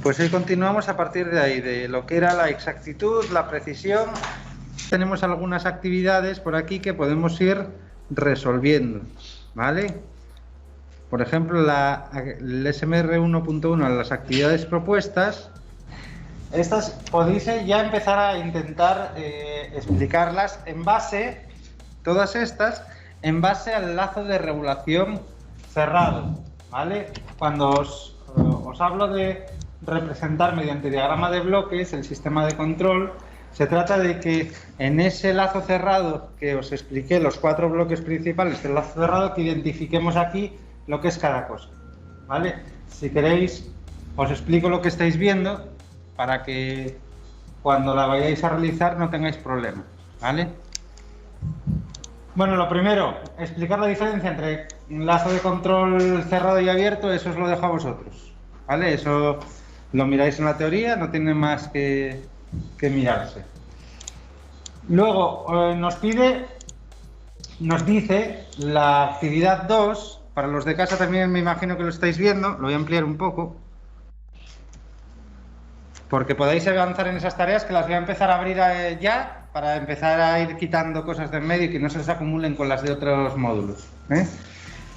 Pues hoy continuamos a partir de ahí, de lo que era la exactitud, la precisión. Tenemos algunas actividades por aquí que podemos ir resolviendo, ¿vale? Por ejemplo, el SMR 1.1, las actividades propuestas, estas podéis ya empezar a intentar explicarlas en base, todas estas, en base al lazo de regulación cerrado, ¿vale? Cuando os hablo de representar mediante diagrama de bloques el sistema de control, se trata de que en ese lazo cerrado que os expliqué, los 4 bloques principales del lazo cerrado, que identifiquemos aquí lo que es cada cosa, ¿vale? Si queréis, os explico lo que estáis viendo para que cuando la vayáis a realizar no tengáis problemas, ¿vale? Bueno, lo primero, explicar la diferencia entre un lazo de control cerrado y abierto, eso os lo dejo a vosotros, ¿vale? Eso lo miráis en la teoría, no tiene más que mirarse. Luego nos dice la actividad 2, para los de casa también me imagino que lo estáis viendo, lo voy a ampliar un poco, porque podáis avanzar en esas tareas, que las voy a empezar a abrir ya, para empezar a ir quitando cosas del medio y que no se les acumulen con las de otros módulos, ¿eh?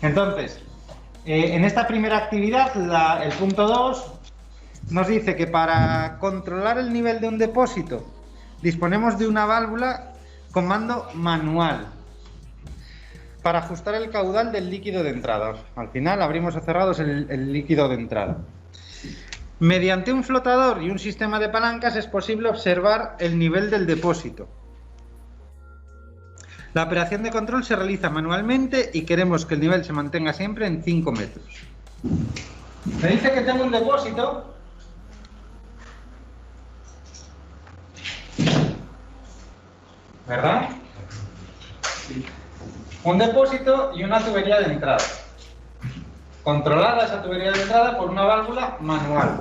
Entonces, en esta primera actividad, el punto 2, nos dice que para controlar el nivel de un depósito disponemos de una válvula con mando manual para ajustar el caudal del líquido de entrada. Al final abrimos o cerramos el líquido de entrada. Mediante un flotador y un sistema de palancas es posible observar el nivel del depósito. La operación de control se realiza manualmente y queremos que el nivel se mantenga siempre en 5 metros. Me dice que tengo un depósito. ¿Verdad? Sí. Un depósito y una tubería de entrada. Controlada esa tubería de entrada por una válvula manual.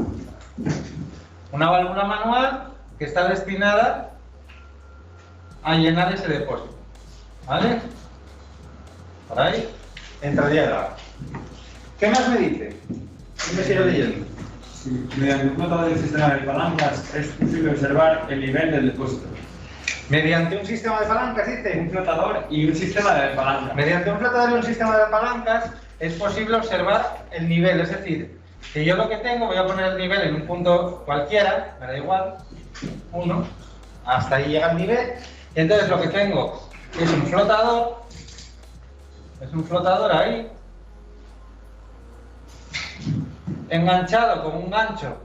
Una válvula manual que está destinada a llenar ese depósito. ¿Vale? Por ahí entraría el agua. ¿Qué más me dice? ¿Qué me sigue leyendo? Sí, mediante un flotador del sistema de palancas es posible observar el nivel del depósito. Mediante un sistema de palancas, dice. Un flotador y un sistema de palancas. Mediante un flotador y un sistema de palancas es posible observar el nivel, es decir, que yo lo que tengo, voy a poner el nivel en un punto cualquiera, me da igual, 1, hasta ahí llega el nivel, y entonces lo que tengo es un flotador ahí, enganchado con un gancho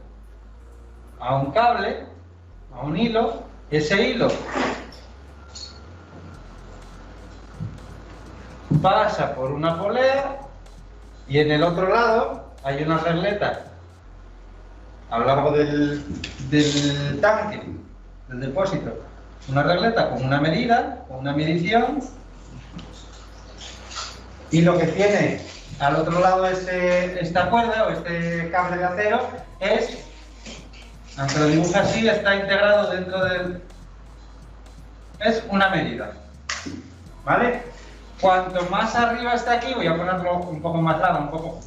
a un cable, a un hilo. Ese hilo pasa por una polea y en el otro lado hay una regleta a lo largo del tanque, del depósito, una regleta con una medida, con una medición, y lo que tiene al otro lado esta cuerda o este cable de acero es, aunque lo dibuja así, está integrado dentro del... es una medida, ¿vale? Cuanto más arriba está aquí, voy a ponerlo un poco más largo, un poco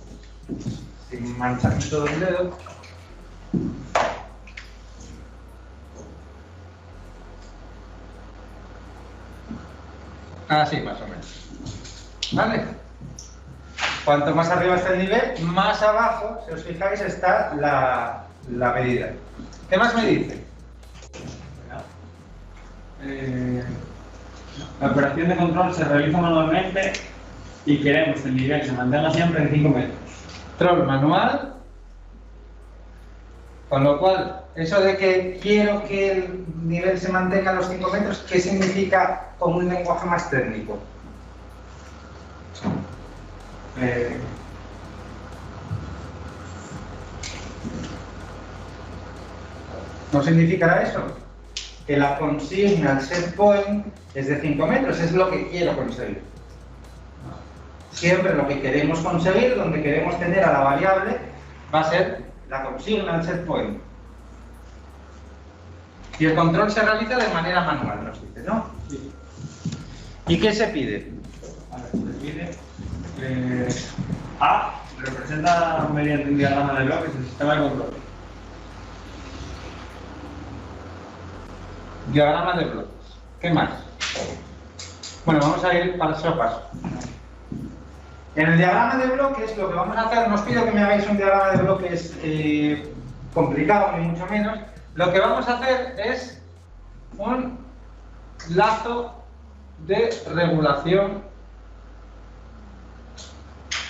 sin mancharme todo el dedo. Así más o menos, ¿vale? Cuanto más arriba está el nivel, más abajo, si os fijáis, está la medida. ¿Qué más me dice? La operación de control se realiza manualmente y queremos que el nivel se mantenga siempre en 5 metros. Control manual, con lo cual, eso de que quiero que el nivel se mantenga a los 5 metros, ¿qué significa con un lenguaje más técnico? ¿No significará eso? Que la consigna, el set point, es de 5 metros, es lo que quiero conseguir. Siempre lo que queremos conseguir, donde queremos tener a la variable, va a ser la consigna, el set point. Y el control se realiza de manera manual, nos dice, ¿no? Sí. ¿Y qué se pide? Se pide A representa mediante un diagrama de bloques el sistema de control. Diagrama de bloques. ¿Qué más? Bueno, vamos a ir paso a paso. En el diagrama de bloques lo que vamos a hacer, no os pido que me hagáis un diagrama de bloques complicado, ni mucho menos. Lo que vamos a hacer es un lazo de regulación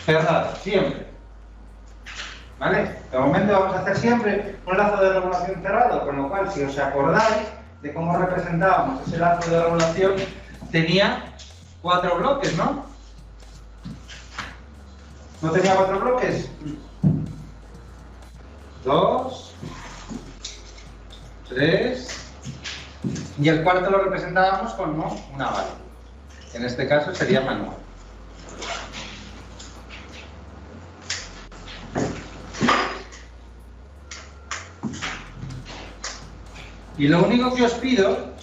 cerrado, siempre. ¿Vale? De momento vamos a hacer siempre un lazo de regulación cerrado, con lo cual, si os acordáis de cómo representábamos ese lazo de regulación, tenía 4 bloques, ¿no? ¿No tenía 4 bloques? 2, 3, y el cuarto lo representábamos con una válvula. En este caso sería manual. Y lo único que os pido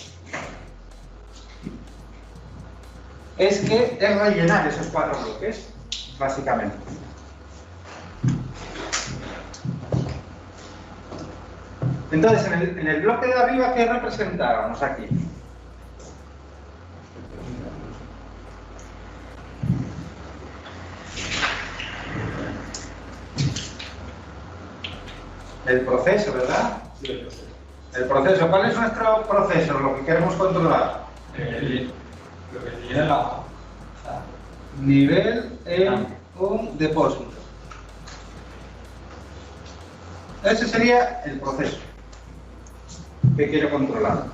es que es rellenar esos 4 bloques, básicamente. Entonces, en el bloque de arriba, ¿qué representábamos aquí? El proceso, ¿verdad? Sí, el proceso. El proceso. ¿Cuál es nuestro proceso? Lo que queremos controlar. Lo que tiene el agua. Nivel en un depósito. Ese sería el proceso que quiero controlar.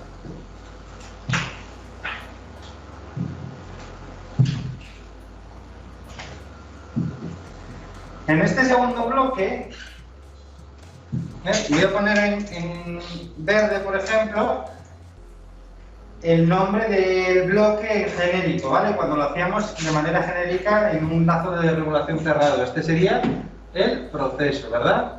En este segundo bloque, voy a poner en verde, por ejemplo, el nombre del bloque genérico, ¿vale? Cuando lo hacíamos de manera genérica en un lazo de regulación cerrado. Este sería el proceso, ¿verdad?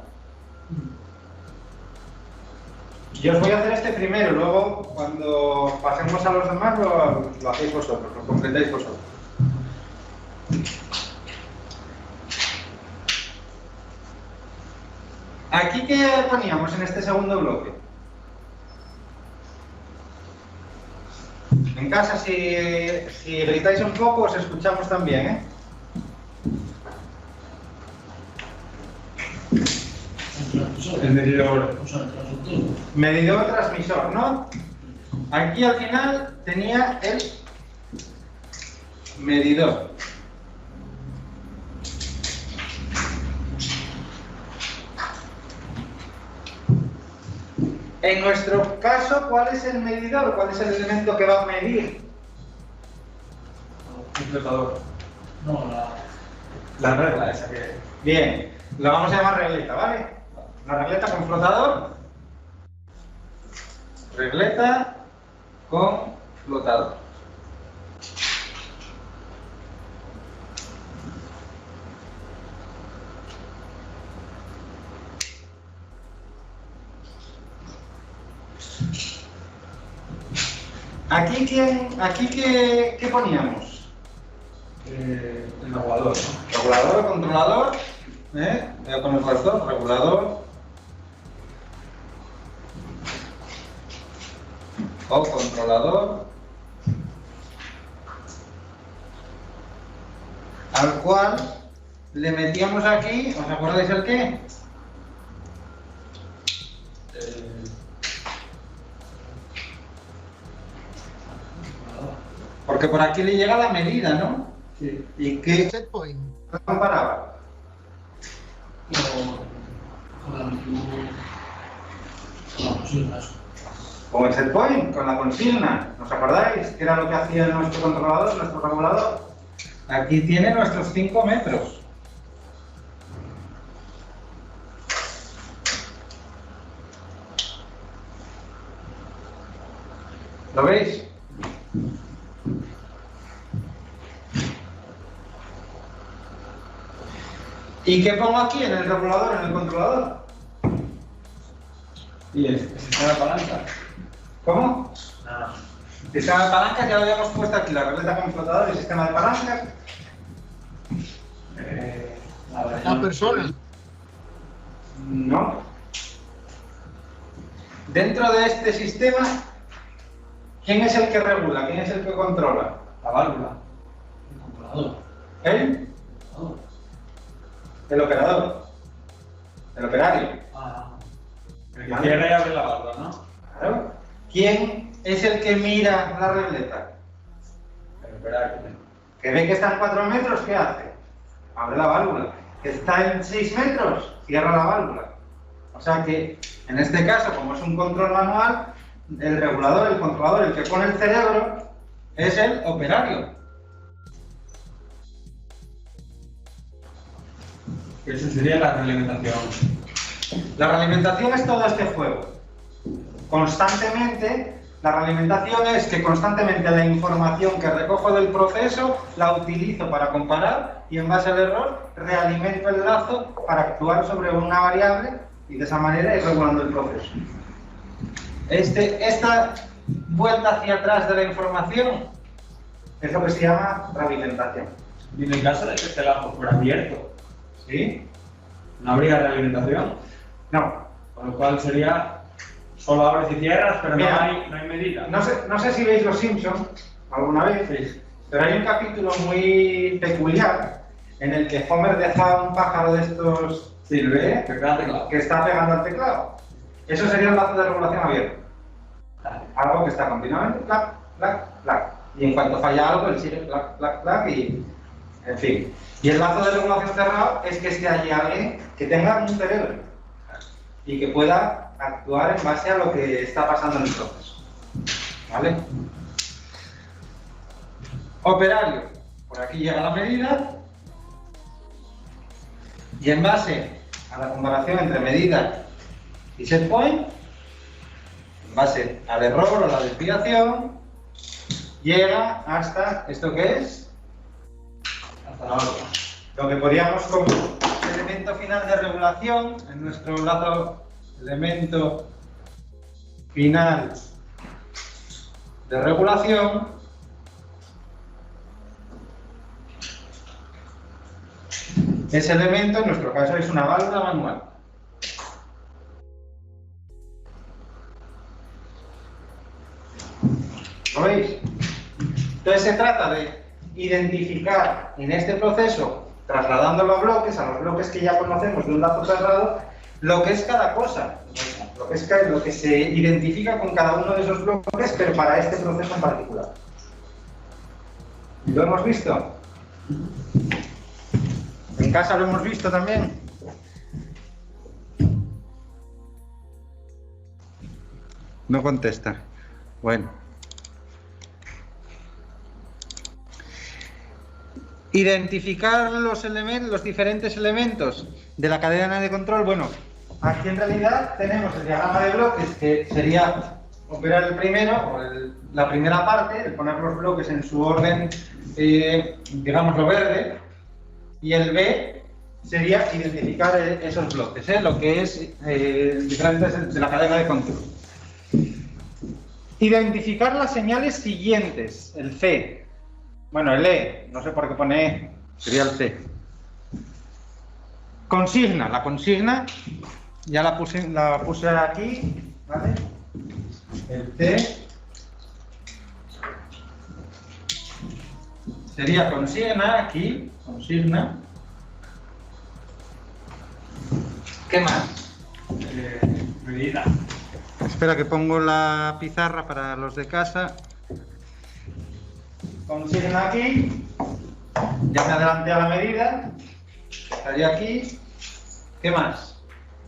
Yo os voy a hacer este primero, luego cuando pasemos a los demás lo hacéis vosotros, lo completáis vosotros. ¿Aquí qué poníamos en este segundo bloque? En casa, si gritáis un poco, os escuchamos también, ¿eh? El medidor. Medidor transmisor, ¿no? Aquí al final tenía el medidor. En nuestro caso, ¿cuál es el medidor? ¿Cuál es el elemento que va a medir? Un flotador. No, la regla esa que... Bien, lo vamos a llamar regleta, ¿vale? La regleta con flotador. Regleta con flotador. Aquí ¿qué poníamos? El aguador, ¿no? Regulador o controlador. Voy a poner las dos, regulador o controlador, al cual le metíamos aquí, ¿os acordáis el qué? Porque por aquí le llega la medida, ¿no? Sí. ¿Y qué Set point. comparaba? Con el set point, con la consigna. ¿Os acordáis? ¿Qué era lo que hacía nuestro controlador, nuestro regulador? Aquí tiene nuestros 5 metros. ¿Lo veis? ¿Y qué pongo aquí en el regulador, en el controlador? ¿Y el sistema de palanca? ¿Cómo? Nada. Sistema de palancas, ya lo habíamos puesto aquí, la regleta con flotador y sistema de palancas. La persona. No. Dentro de este sistema ¿Quién es el que regula? ¿Quién es el que controla? La válvula. El controlador. ¿El? El operador. El operario. El que cierra y abre la válvula, ¿no? Claro. ¿Quién es el que mira la regleta? El operario. ¿Que ve que está en 4 metros? ¿Qué hace? Abre la válvula. ¿Que está en 6 metros? Cierra la válvula. O sea que, en este caso, como es un control manual, el regulador, el controlador, el que pone el cerebro, es el operario. Eso sería la realimentación. La realimentación es todo este juego. Constantemente, la realimentación es que constantemente la información que recojo del proceso la utilizo para comparar y en base al error realimento el lazo para actuar sobre una variable y de esa manera ir regulando el proceso. Esta vuelta hacia atrás de la información es lo que se llama realimentación. Y en el caso de que este lazo fuera abierto, ¿Sí? no habría realimentación, No. con lo cual sería solo abres y cierras, pero Mira, no hay medida. No sé si veis Los Simpsons alguna vez, Sí. pero hay un capítulo muy peculiar en el que Homer deja un pájaro de estos Sí, lo ve, que queda teclado. que está pegando al teclado. Eso sería un lazo de regulación abierto. Algo que está continuamente clac, clac, clac. Y en cuanto falla algo, él sigue clac, clac, clac y... En fin. Y el lazo de regulación cerrado es que esté allí alguien que tenga un cerebro y que pueda actuar en base a lo que está pasando en el proceso. ¿Vale? Operario. Por aquí llega la medida. Y en base a la comparación entre medida y set point, en base al error o la desviación, llega hasta ¿esto qué es? Hasta la válvula. Lo que podríamos como elemento final de regulación en nuestro lazo elemento final de regulación ese elemento en nuestro caso es una válvula manual. ¿Lo veis? Entonces se trata de identificar en este proceso, trasladándolo a los bloques que ya conocemos de un lazo cerrado, lo que es cada cosa, lo que se identifica con cada uno de esos bloques, pero para este proceso en particular. ¿Lo hemos visto? ¿En casa lo hemos visto también? No contesta. Bueno. Identificar los diferentes elementos de la cadena de control. Bueno, aquí en realidad tenemos el diagrama de bloques, que sería operar el primero, o la primera parte, el poner los bloques en su orden, digámoslo verde, y el B sería identificar esos bloques, lo que es diferentes de la cadena de control. Identificar las señales siguientes, el C. Bueno, el E, no sé por qué pone E, sería el C. Consigna, la consigna, ya la puse aquí, ¿vale? El C sería consigna, aquí, consigna. ¿Qué más? Medida. Espera que pongo la pizarra para los de casa. Consigna aquí, ya me adelanté a la medida, estaría aquí. ¿Qué más?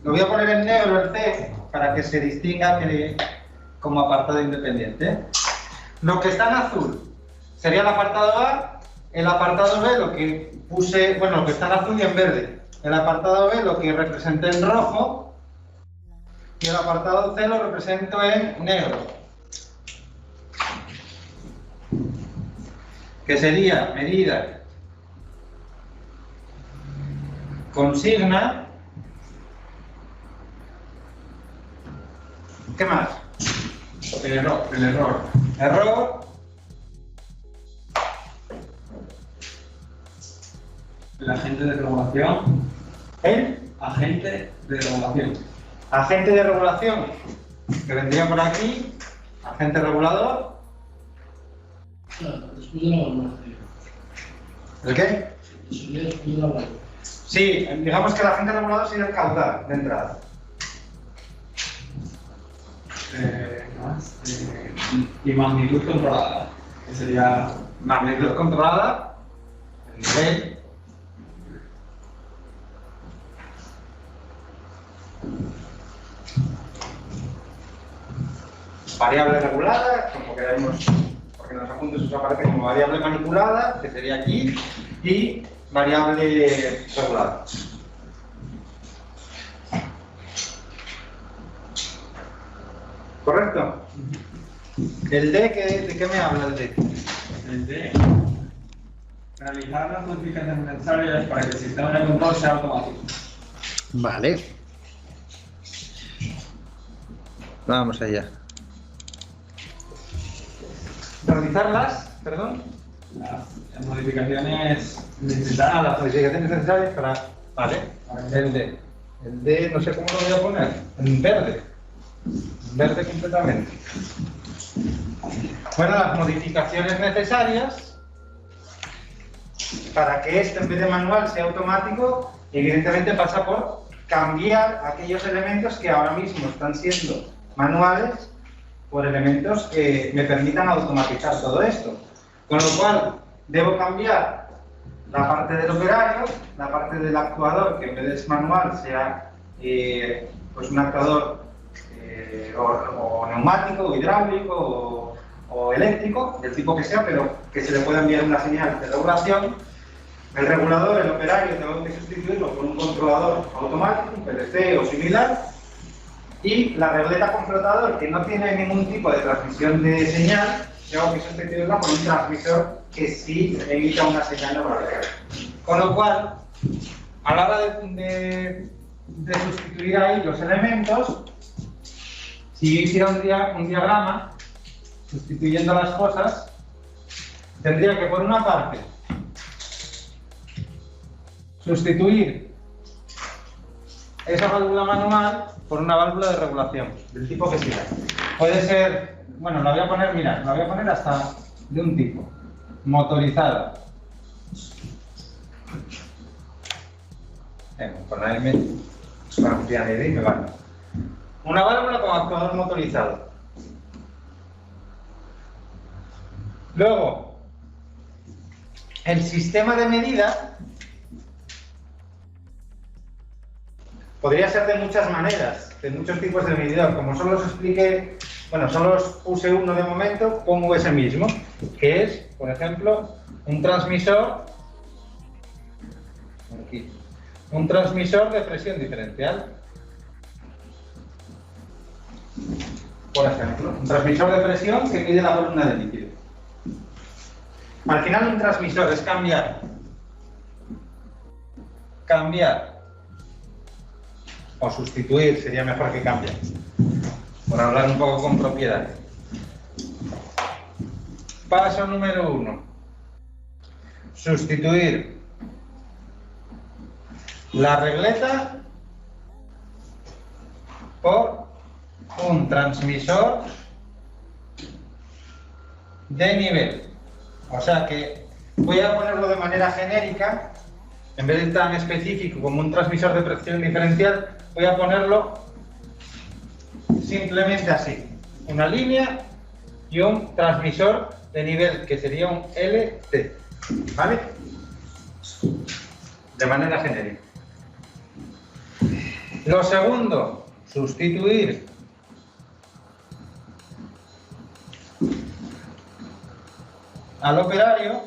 Lo voy a poner en negro el C para que se distinga como apartado independiente. Lo que está en azul sería el apartado A, el apartado B lo que puse, bueno, lo que está en azul y en verde. El apartado B lo que representé en rojo y el apartado C lo represento en negro. Que sería medida, consigna, ¿qué más? El error. Error, El agente de regulación. el Agente de regulación. agente de regulación, que vendría por aquí, agente regulador, Claro, después de la válvula. ¿El qué? Sería después de la válvula. Sí, digamos que el agente regulador sería el caudal de entrada. Más, y magnitud controlada, que sería Magnitud controlada, el nivel. Variable regulada, como queremos, porque en los apuntes os aparece como variable manipulada, que sería aquí, y variable regulada. ¿Correcto? ¿El D de qué me habla el D? el de realizar las modificaciones necesarias para que el sistema de control sea automático. Vale. Vamos allá. Realizarlas, perdón. Las modificaciones necesarias. Las modificaciones necesarias para... Vale. El D. El D, no sé cómo lo voy a poner. En verde. En verde completamente. Bueno, las modificaciones necesarias para que este en vez de manual sea automático, evidentemente pasa por cambiar aquellos elementos que ahora mismo están siendo manuales por elementos que me permitan automatizar todo esto. Con lo cual, debo cambiar la parte del operario, la parte del actuador, que en vez de ser manual sea pues un actuador o neumático, o hidráulico, o eléctrico, del tipo que sea, pero que se le pueda enviar una señal de regulación. El regulador, el operario, tengo que sustituirlo por un controlador automático, un PLC o similar. Y la regleta con flotador, que no tiene ningún tipo de transmisión de señal, tengo que sustituirla por un transmisor que sí emita una señal de regulación. Con lo cual, a la hora de sustituir ahí los elementos, si yo hiciera un diagrama sustituyendo las cosas, tendría que por una parte sustituir esa válvula manual por una válvula de regulación, del tipo que sea. Puede ser, bueno, la voy a poner, mira, la voy a poner hasta de un tipo, motorizada. Con la M, con la y me vale. Una válvula con actuador motorizado. Luego, el sistema de medida podría ser de muchas maneras, de muchos tipos de medidor. Como solo os expliqué, bueno, solo os puse uno de momento, pongo ese mismo, que es, por ejemplo, un transmisor, aquí, un transmisor de presión diferencial. Por ejemplo, un transmisor de presión que mide la columna de líquido. Al final un transmisor es cambiar o sustituir, sería mejor que cambiar, por hablar un poco con propiedad. Paso número 1. Sustituir la regleta por un transmisor de nivel. O sea que voy a ponerlo de manera genérica, en vez de tan específico como un transmisor de presión diferencial, voy a ponerlo simplemente así. Una línea y un transmisor de nivel, que sería un LT. ¿Vale? De manera genérica. Lo segundo, sustituir al operario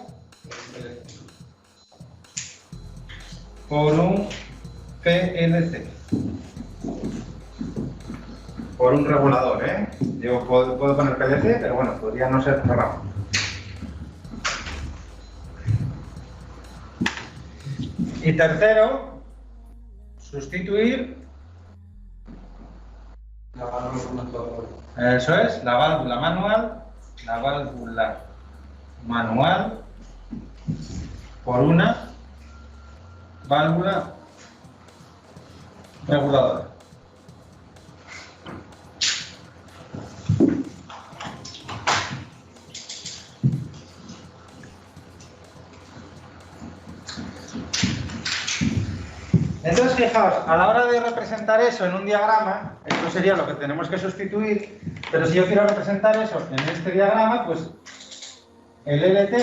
por un PLC, por un regulador, ¿eh? Yo puedo poner PLC, pero bueno, podría no ser cerrado. Y tercero, sustituir, eso es, la válvula manual por una válvula reguladora. Entonces, fijaos, a la hora de representar eso en un diagrama, esto sería lo que tenemos que sustituir, pero si yo quiero representar eso en este diagrama, pues el LT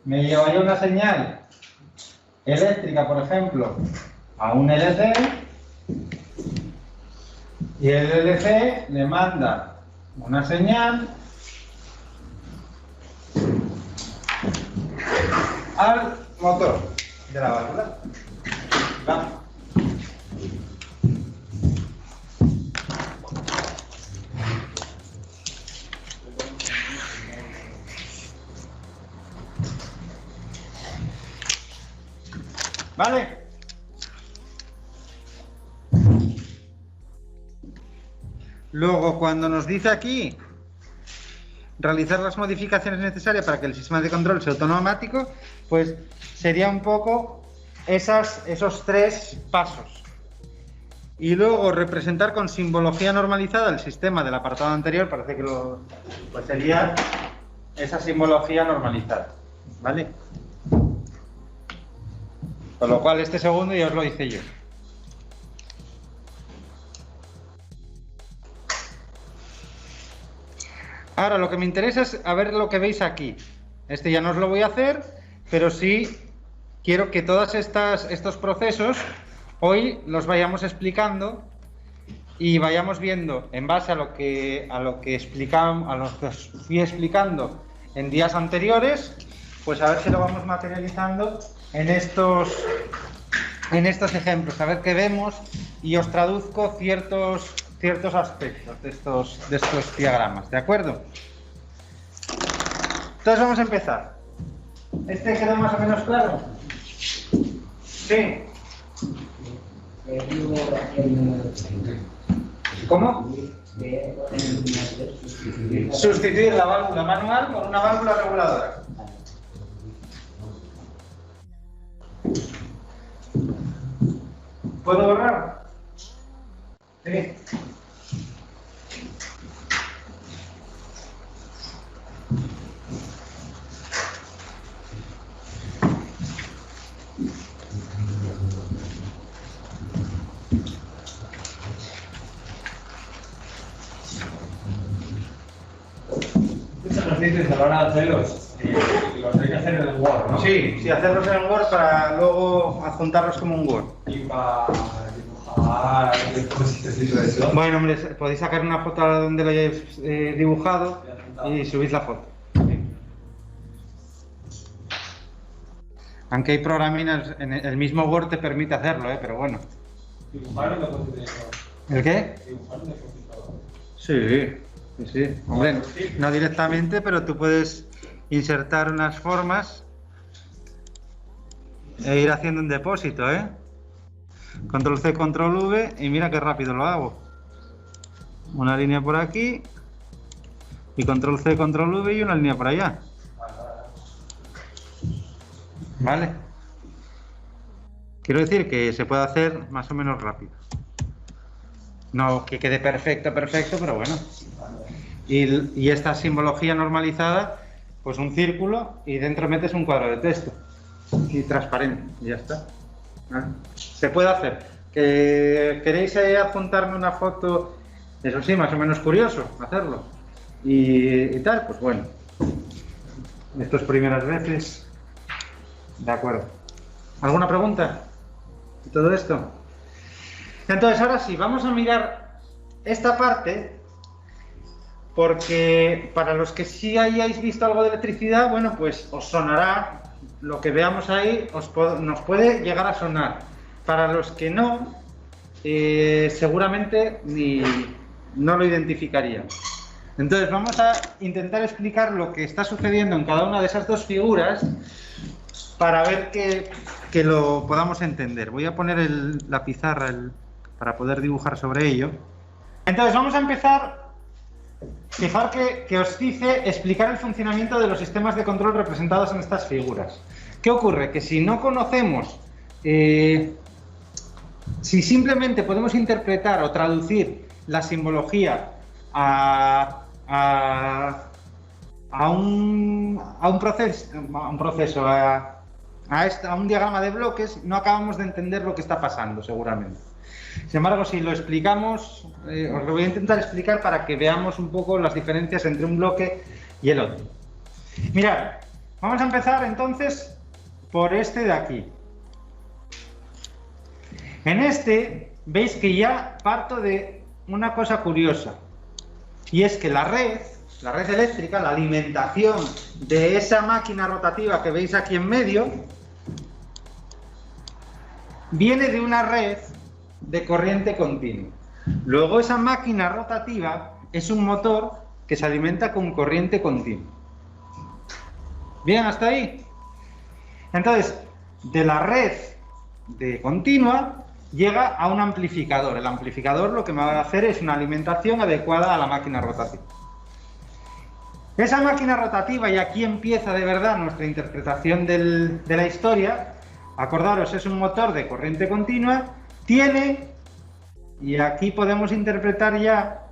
me llevaría una señal eléctrica, por ejemplo, a un LC, y el LC le manda una señal al motor de la válvula. Vamos. ¿Vale? Luego, cuando nos dice aquí realizar las modificaciones necesarias para que el sistema de control sea automático, pues sería un poco esos tres pasos. Y luego representar con simbología normalizada el sistema del apartado anterior, parece que pues sería esa simbología normalizada, ¿vale? Con lo cual este segundo ya os lo hice yo. Ahora lo que me interesa es a ver lo que veis aquí. Este ya no os lo voy a hacer, pero sí quiero que todos estos procesos hoy los vayamos explicando y vayamos viendo en base a lo que os fui explicando en días anteriores, pues a ver si lo vamos materializando en estos ejemplos, a ver qué vemos, y os traduzco ciertos aspectos de estos diagramas, ¿de acuerdo? Entonces vamos a empezar. ¿Este queda más o menos claro? Sí. ¿Cómo? Sustituir la válvula manual por una válvula reguladora. ¿Puedo borrar? Sí. Ejercicios a la hora de hacerlos, y los hay que hacer en el Word, ¿no? Sí, hacerlos en el Word para luego adjuntarlos como un Word. Y para dibujar cositas y todo eso. Bueno, hombre, podéis sacar una foto donde lo hayáis dibujado y subís la foto. Aunque hay programinas, en el mismo Word te permite hacerlo, pero bueno. Dibujar en la posición. ¿El qué? Dibujar en la posición. Sí. Sí, hombre, no directamente, pero tú puedes insertar unas formas e ir haciendo un depósito, Control C, Control V, y mira qué rápido lo hago. Una línea por aquí, y Control C, Control V y una línea por allá. ¿Vale? Quiero decir que se puede hacer más o menos rápido. No que quede perfecto, pero bueno. Y esta simbología normalizada, pues un círculo y dentro metes un cuadro de texto. Y transparente, y ya está. ¿Vale? Se puede hacer. ¿Que queréis adjuntarme una foto? Eso sí, más o menos curioso, hacerlo. Y tal, pues bueno. Estas primeras veces. De acuerdo. ¿Alguna pregunta de todo esto? Entonces, ahora sí, vamos a mirar esta parte, porque para los que sí hayáis visto algo de electricidad, bueno, pues os sonará, lo que veamos ahí nos puede llegar a sonar. Para los que no, seguramente no lo identificarían. Entonces, vamos a intentar explicar lo que está sucediendo en cada una de esas dos figuras para ver que lo podamos entender. Voy a poner la pizarra para poder dibujar sobre ello. Entonces vamos a empezar. Fijar que os hice explicar el funcionamiento de los sistemas de control representados en estas figuras. ¿Qué ocurre? Que si no conocemos, si simplemente podemos interpretar o traducir la simbología a un proceso, a un diagrama de bloques, no acabamos de entender lo que está pasando, seguramente. Sin embargo, si lo explicamos, os lo voy a intentar explicar para que veamos un poco las diferencias entre un bloque y el otro. Mirad, vamos a empezar entonces por este de aquí. En este, veis que ya parto de una cosa curiosa, y es que la red eléctrica, la alimentación de esa máquina rotativa que veis aquí en medio, viene de una red de corriente continua. Luego esa máquina rotativa es un motor que se alimenta con corriente continua. ¿Bien hasta ahí? Entonces, de la red de continua llega a un amplificador. El amplificador lo que me va a hacer es una alimentación adecuada a la máquina rotativa. Esa máquina rotativa, y aquí empieza de verdad nuestra interpretación de la historia, acordaros, es un motor de corriente continua, tiene, y aquí podemos interpretar ya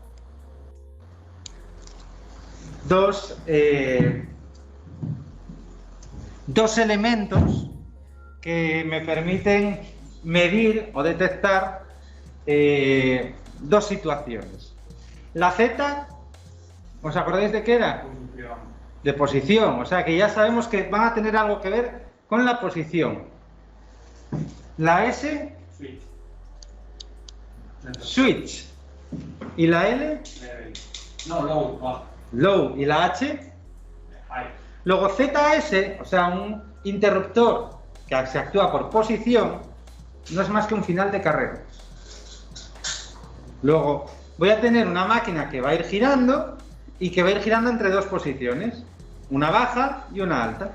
dos elementos que me permiten medir o detectar dos situaciones. La Z, ¿os acordáis de qué era? De posición, o sea que ya sabemos que van a tener algo que ver con la posición. La S, switch. Y la L, low. Y la H, luego ZS, o sea, un interruptor que se actúa por posición, no es más que un final de carrera. Luego voy a tener una máquina que va a ir girando y que va a ir girando entre dos posiciones, una baja y una alta.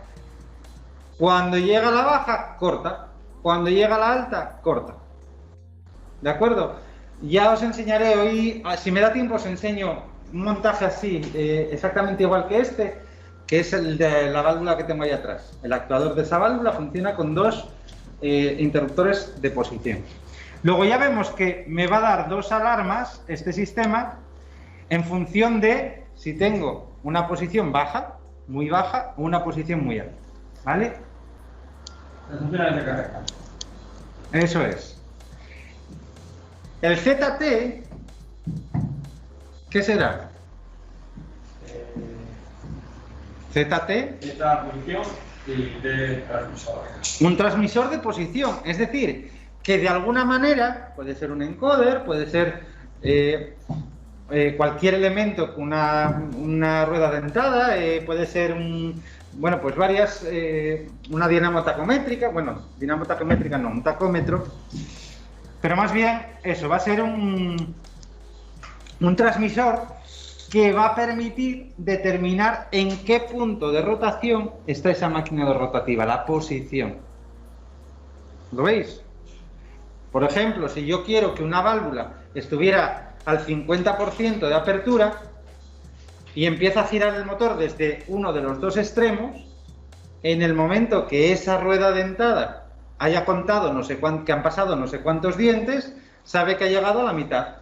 Cuando llega a la baja, corta. Cuando llega a la alta, corta. ¿De acuerdo? Ya os enseñaré hoy, si me da tiempo os enseño un montaje así, exactamente igual que este, que es el de la válvula que tengo ahí atrás. El actuador de esa válvula funciona con dos interruptores de posición. Luego ya vemos que me va a dar dos alarmas este sistema en función de si tengo una posición baja, muy baja, o una posición muy alta. ¿Vale? Eso es. El ZT, ¿qué será? ZT. Posición y de transmisor. Un transmisor de posición, es decir, que de alguna manera puede ser un encoder, puede ser cualquier elemento con una rueda dentada, puede ser pues varias, una dinamo tacométrica, dinamo tacométrica no, un tacómetro, pero más bien eso, va a ser un transmisor que va a permitir determinar en qué punto de rotación está esa máquina rotativa, la posición. ¿Lo veis? Por ejemplo, si yo quiero que una válvula estuviera al 50% de apertura y empieza a girar el motor desde uno de los dos extremos, en el momento que esa rueda dentada haya contado que han pasado no sé cuántos dientes, sabe que ha llegado a la mitad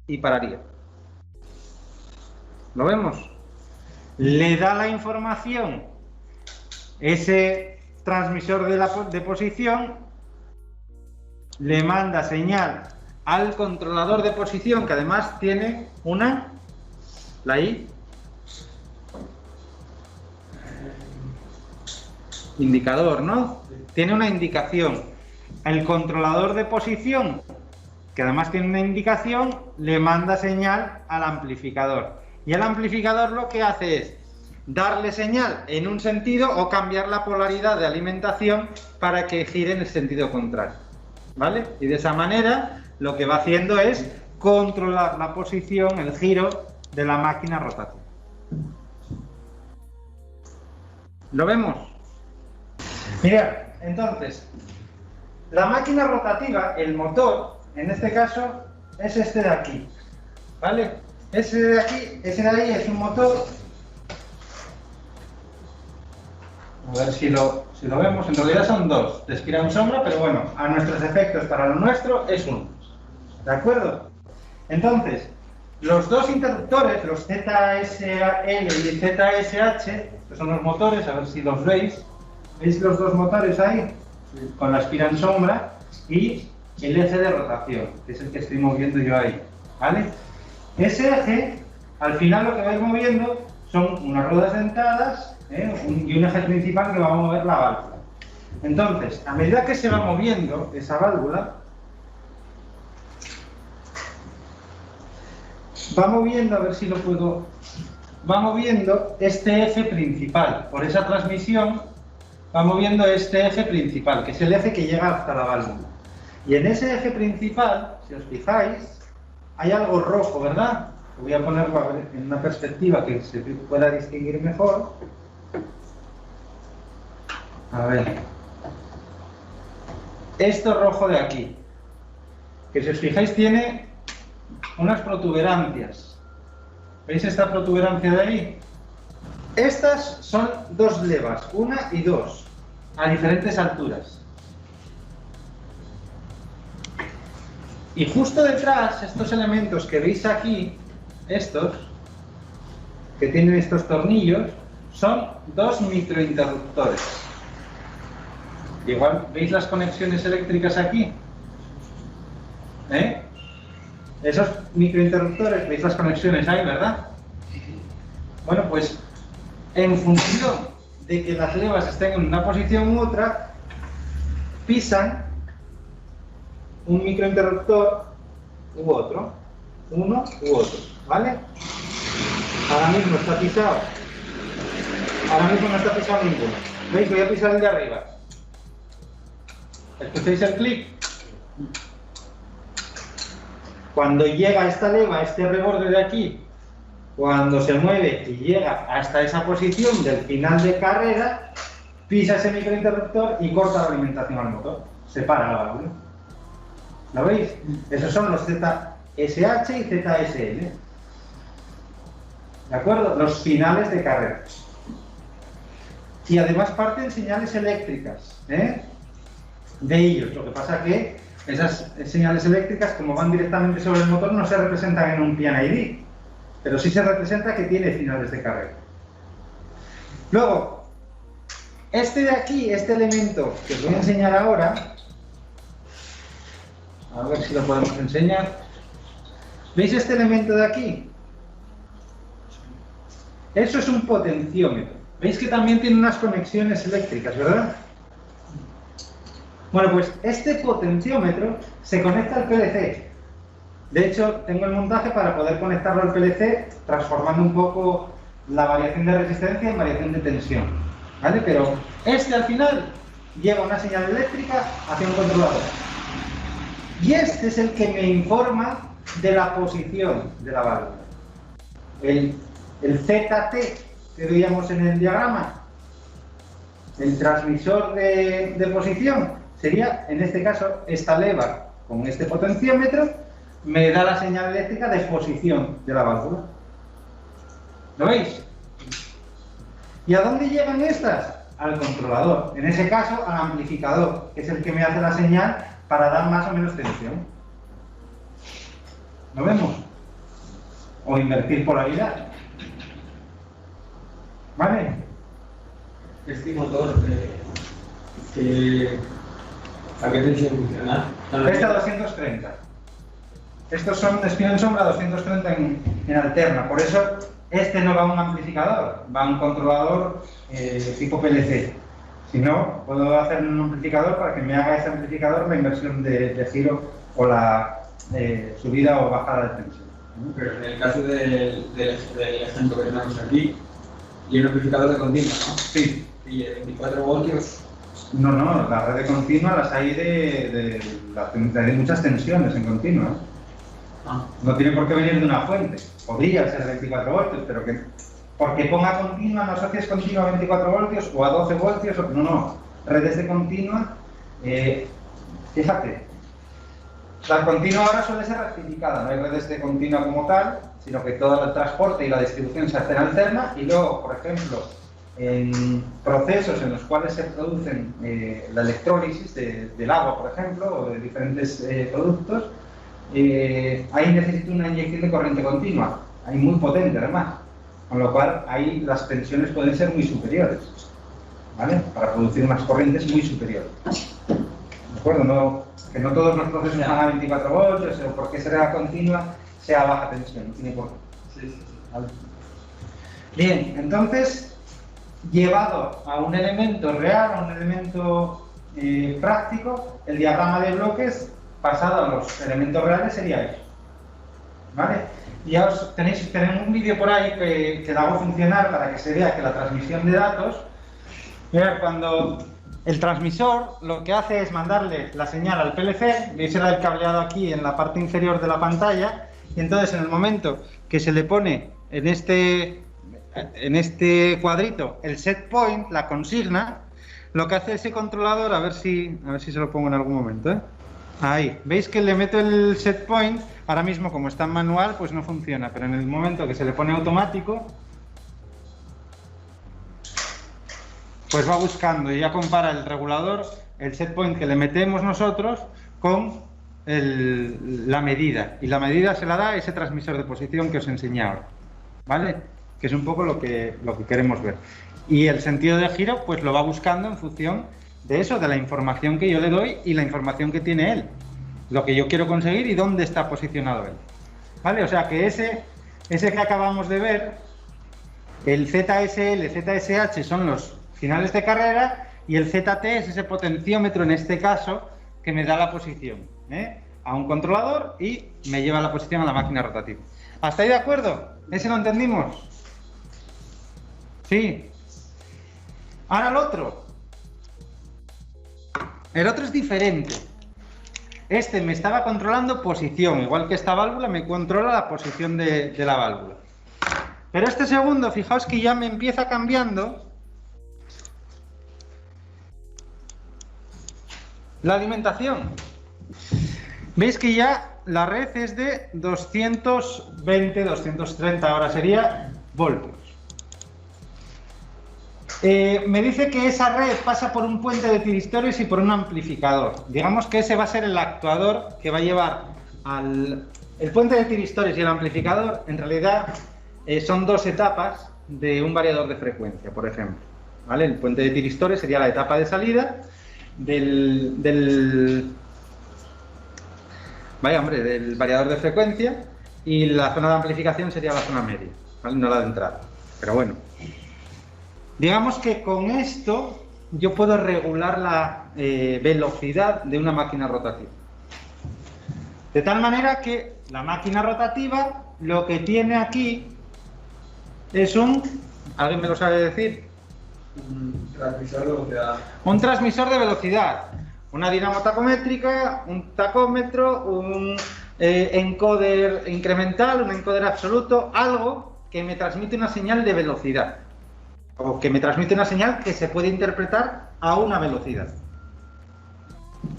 y pararía. ¿Lo vemos? Le da la información ese transmisor de posición, le manda señal al controlador de posición, que además tiene la I, indicador, ¿no? Tiene una indicación. El controlador de posición, que además tiene una indicación, le manda señal al amplificador. Y el amplificador lo que hace es darle señal en un sentido o cambiar la polaridad de alimentación para que gire en el sentido contrario. ¿Vale? Y de esa manera lo que va haciendo es controlar la posición, el giro de la máquina rotativa. ¿Lo vemos? Mirad, entonces, la máquina rotativa, el motor, en este caso, es este de aquí. ¿Vale? Ese de ahí es un motor. A ver si lo vemos. En realidad son dos, de espiral sombra, pero bueno, a nuestros efectos, para lo nuestro, es uno. ¿De acuerdo? Entonces, los dos interruptores, los ZSL y ZSH, que son los motores, a ver si los veis. ¿Veis los dos motores ahí? Con la espira en sombra y el eje de rotación, que es el que estoy moviendo yo ahí, ¿vale? Ese eje, al final lo que va a ir moviendo son unas ruedas dentadas y un eje principal que va a mover la válvula. Entonces, a medida que se va moviendo esa válvula, va moviendo, a ver si lo puedo, va moviendo este eje principal. Por esa transmisión va moviendo este eje principal, que es el eje que llega hasta la válvula. Y en ese eje principal, si os fijáis, hay algo rojo, ¿verdad? Voy a ponerlo a ver, en una perspectiva que se pueda distinguir mejor. A ver. Esto rojo de aquí, que si os fijáis tiene unas protuberancias. ¿Veis esta protuberancia de ahí? Estas son dos levas, una y dos, a diferentes alturas. Y justo detrás, estos elementos que veis aquí, estos, que tienen estos tornillos, son dos microinterruptores. Igual, ¿veis las conexiones eléctricas aquí? Esos microinterruptores, ¿veis las conexiones ahí, verdad? Bueno, pues en función de que las levas estén en una posición u otra, pisan un microinterruptor u otro, uno u otro, ¿vale? Ahora mismo está pisado. Ahora mismo no está pisado ninguno. ¿Veis? Voy a pisar el de arriba. ¿Escucháis el clic? Cuando llega esta leva, este reborde de aquí, cuando se mueve y llega hasta esa posición del final de carrera, pisa ese microinterruptor y corta la alimentación al motor. Se para la válvula. ¿Lo veis? Esos son los ZSH y ZSL. ¿De acuerdo? Los finales de carrera. Y además parten señales eléctricas, de ellos. Lo que pasa que esas señales eléctricas, como van directamente sobre el motor, no se representan en un PIN-ID, pero sí se representa que tiene finales de carrera. Luego, este de aquí, este elemento que os voy a enseñar ahora, a ver si lo podemos enseñar. ¿Veis este elemento de aquí? Eso es un potenciómetro. ¿Veis que también tiene unas conexiones eléctricas, verdad? Bueno, pues este potenciómetro se conecta al PLC. De hecho, tengo el montaje para poder conectarlo al PLC, transformando un poco la variación de resistencia en variación de tensión, ¿vale? Pero este al final lleva una señal eléctrica hacia un controlador. Y este es el que me informa de la posición de la válvula. El ZT que veíamos en el diagrama, el transmisor de posición, sería, en este caso, esta leva con este potenciómetro, me da la señal eléctrica de posición de la válvula. ¿Lo veis? ¿Y a dónde llegan estas? Al controlador, en ese caso al amplificador, que es el que me hace la señal para dar más o menos tensión. ¿Lo vemos? O invertir polaridad. ¿Vale? Este motor, ¿a qué tensión funciona? Este a 230. Estos son de espina en sombra 230 en alterna. Por eso este no va a un amplificador, va a un controlador tipo PLC. Si no, puedo hacer un amplificador para que me haga ese amplificador la inversión de giro o la subida o bajada de tensión. Pero en el caso del ejemplo que tenemos aquí, y un amplificador de continua, ¿no? Sí. Y 24 voltios. No, la red de continua las hay de muchas tensiones en continua. No tiene por qué venir de una fuente. Podría ser 24 voltios, pero que porque ponga continua no asocies continua a 24 voltios o a 12 voltios. No. Redes de continua, fíjate, la continua ahora suele ser rectificada, no hay redes de continua como tal, sino que todo el transporte y la distribución se hacen alterna y luego, por ejemplo, en procesos en los cuales se producen la electrólisis del agua, por ejemplo, o de diferentes productos, ahí necesita una inyección de corriente continua, ahí muy potente además, con lo cual ahí las tensiones pueden ser muy superiores, ¿vale? Para producir unas corrientes muy superiores. ¿De acuerdo? Que no todos los procesos van a 24 voltios o porque será continua sea baja tensión, no tiene por qué. Sí. ¿Vale? Bien, entonces, llevado a un elemento real, a un elemento práctico, el diagrama de bloques pasado a los elementos reales sería eso. ¿Vale? Ya tenéis un vídeo por ahí que lo hago funcionar para que se vea que la transmisión de datos, mirad, cuando el transmisor lo que hace es mandarle la señal al PLC, veis el cableado aquí en la parte inferior de la pantalla, y entonces en el momento que se le pone en este cuadrito el set point, la consigna, lo que hace ese controlador, a ver si se lo pongo en algún momento, ¿eh? Ahí, veis que le meto el set point, ahora mismo como está en manual pues no funciona, pero en el momento que se le pone automático, pues va buscando y ya compara el regulador, el set point que le metemos nosotros con la medida, y la medida se la da ese transmisor de posición que os enseñé ahora, ¿vale? Que es un poco lo que queremos ver. Y el sentido de giro pues lo va buscando en función de eso, de la información que yo le doy y la información que tiene él, lo que yo quiero conseguir y dónde está posicionado él, ¿vale? O sea que ese que acabamos de ver, el ZSL, ZSH son los finales de carrera y el ZT es ese potenciómetro en este caso que me da la posición, a un controlador y me lleva la posición a la máquina rotativa. ¿Hasta ahí de acuerdo? ¿Ese lo entendimos? Sí. Ahora el otro. El otro es diferente. Este me estaba controlando posición, igual que esta válvula me controla la posición de la válvula. Pero este segundo, fijaos que ya me empieza cambiando la alimentación. Veis que ya la red es de 220, 230, ahora sería voltios. Me dice que esa red pasa por un puente de tiristores y por un amplificador. Digamos que ese va a ser el actuador que va a llevar el puente de tiristores y el amplificador. En realidad son dos etapas de un variador de frecuencia, por ejemplo, ¿vale? El puente de tiristores sería la etapa de salida del variador de frecuencia, y la zona de amplificación sería la zona media, ¿vale? No la de entrada, pero bueno. Digamos que con esto yo puedo regular la velocidad de una máquina rotativa. De tal manera que la máquina rotativa lo que tiene aquí es ¿alguien me lo sabe decir? Un transmisor de velocidad. Un transmisor de velocidad. Una dinamo tacométrica, un tacómetro, un encoder incremental, un encoder absoluto, algo que me transmite una señal de velocidad. O que me transmite una señal que se puede interpretar a una velocidad,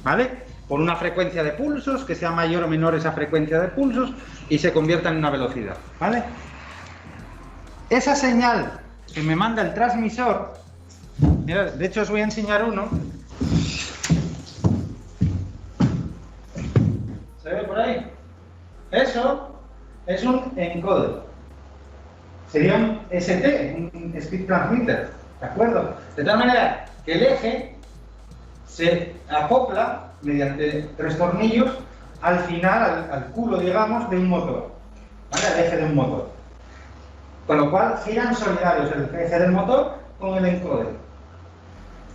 ¿vale? Por una frecuencia de pulsos, que sea mayor o menor esa frecuencia de pulsos, y se convierta en una velocidad, ¿vale? Esa señal que me manda el transmisor, mirad, de hecho os voy a enseñar uno. ¿Se ve por ahí? Eso es un encoder. Sería un ST, un Speed Transmitter, ¿de acuerdo? De tal manera que el eje se acopla mediante 3 tornillos al final, al culo, digamos, de un motor, ¿vale? Al eje de un motor. Con lo cual giran solidarios el eje del motor con el encoder.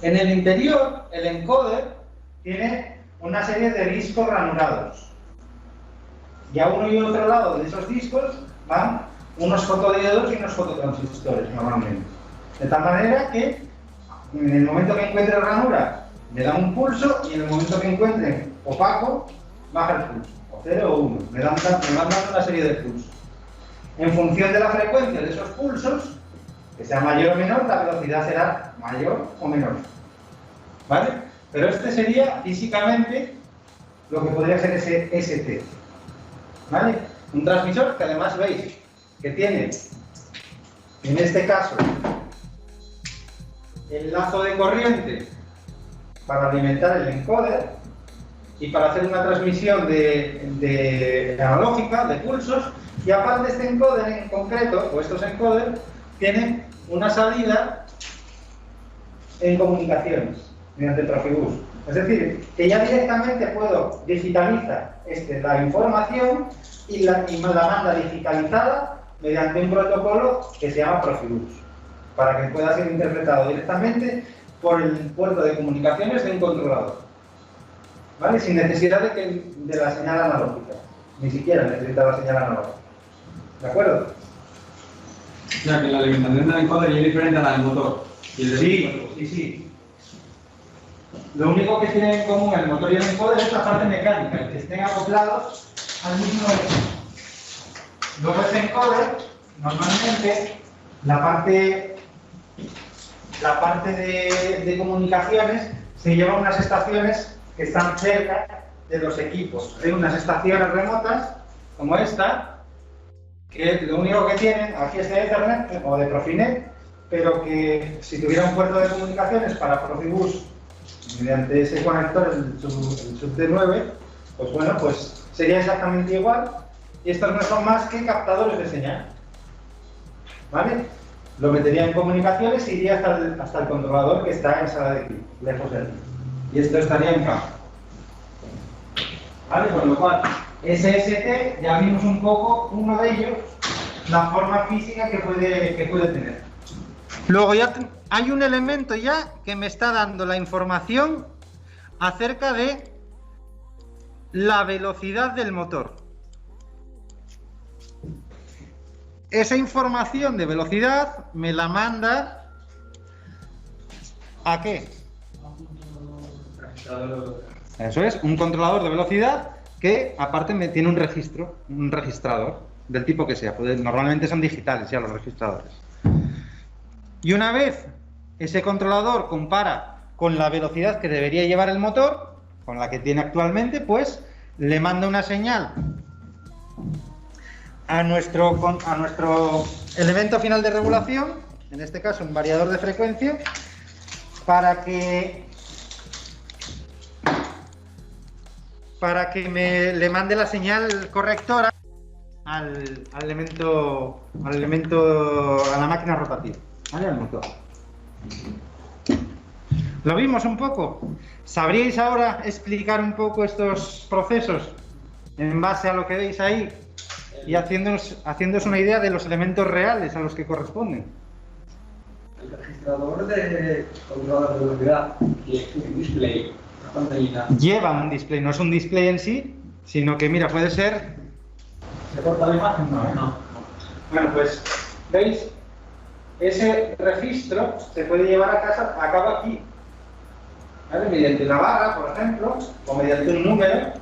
En el interior, el encoder tiene una serie de discos ranurados. Y a uno y otro lado de esos discos van unos fotodiodos y unos fototransistores normalmente. De tal manera que en el momento que encuentre ranura me da un pulso, y en el momento que encuentre opaco baja el pulso, o 0 o 1, me van dando una serie de pulsos. En función de la frecuencia de esos pulsos, que sea mayor o menor, la velocidad será mayor o menor, ¿vale? Pero este sería físicamente lo que podría ser ese ST, ¿vale? Un transmisor que además veis que tiene, en este caso, el lazo de corriente para alimentar el encoder y para hacer una transmisión de analógica, de pulsos, y aparte este encoder en concreto, o estos encoders, tienen una salida en comunicaciones mediante Profibus. Es decir, que ya directamente puedo digitalizar la información y la manda digitalizada mediante un protocolo que se llama Profibus, para que pueda ser interpretado directamente por el puerto de comunicaciones de un controlador, ¿vale? Sin necesidad de la señal analógica, ni siquiera necesita la señal analógica, ¿de acuerdo? O sea, que la alimentación del encoder es diferente a la del motor. Sí. Lo único que tienen en común el motor y el encoder es la parte mecánica, que estén acoplados al mismo eje. Luego este encoder, normalmente, la parte de comunicaciones se lleva a unas estaciones que están cerca de los equipos. Hay unas estaciones remotas, como esta, que lo único que tienen, aquí es de Ethernet o de Profinet, pero que si tuviera un puerto de comunicaciones para Profibus mediante ese conector, el sub T9, pues bueno, pues sería exactamente igual, y estos no son más que captadores de señal, ¿vale? Lo metería en comunicaciones y iría hasta el controlador que está en sala de equipo, lejos de aquí, y esto estaría en campo, ¿vale? Con lo cual, SST, ya vimos un poco, uno de ellos, la forma física que puede tener. Luego ya hay un elemento ya que me está dando la información acerca de la velocidad del motor. Esa información de velocidad me la manda ¿a qué? Eso es, un controlador de velocidad que aparte me tiene un registrador del tipo que sea, pues normalmente son digitales ya los registradores. Y una vez ese controlador compara con la velocidad que debería llevar el motor, con la que tiene actualmente, pues le manda una señal a nuestro elemento final de regulación, en este caso un variador de frecuencia, para que le mande la señal correctora a la máquina rotativa, ¿vale? Al motor. ¿Lo vimos un poco? ¿Sabríais ahora explicar un poco estos procesos en base a lo que veis ahí y haciéndoos una idea de los elementos reales a los que corresponden? El registrador de controlador de velocidad y un display, una pantallita. Lleva un display, no es un display en sí, sino que, mira, puede ser... ¿Se corta la imagen? No. Bueno, pues, ¿veis? Ese registro se puede llevar a cabo aquí, ¿vale? Mediante una barra, por ejemplo, o mediante un número,